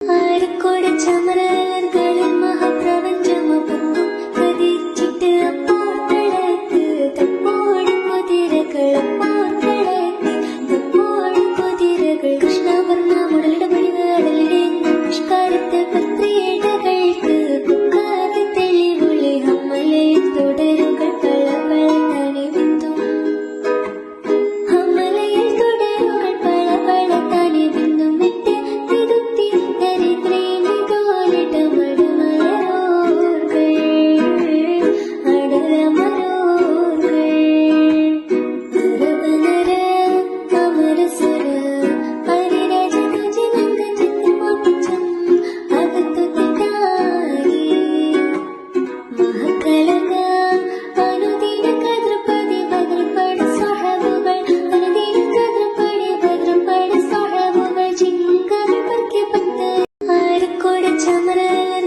ആരക്കോട് ചമരകളിൽ മഹാപ്രപഞ്ചമൊപ്പം പതിച്ചിട്ട് അപ്പോർക്കളത്ത് തപ്പോടും കുതിരകളപ്പോർക്കളത്ത് തപ്പോടും കുതിരകൾ കൃഷ്ണവർണ്ണ മുടലിടപടിവ് അടലിടെ പുഷ്കാരത്ത് പത്രിയിടകൾക്ക് പുക്കാതെ തെളിവുള്ളി ഹമ്മലയിൽ തുടരുകൾ പളപള തനി ബിന്ദും ഹമ്മലയിൽ തുടരുകൾ പളപള തനി ബിന്ദും വിട്ട് തിരുത്തി ദരിദ്രേ മികോലിട മടുമലരോർകൾ അടലമരോർകൾ നരവനര അമരസുര പരിരജനജനങ്ക ചിത്തമോട്ടിച്ചം അകത്തു തിട്ടായി മഹക്കലക അനുദിന കദ്രപതി ഭദ്രപട സഹബുകൾ അനുദിന കദ്രപടി ഭദ്രപട സഹബുകൾ ചിങ്കവി പത്ത് ആരക്കോട് ചമരകൾ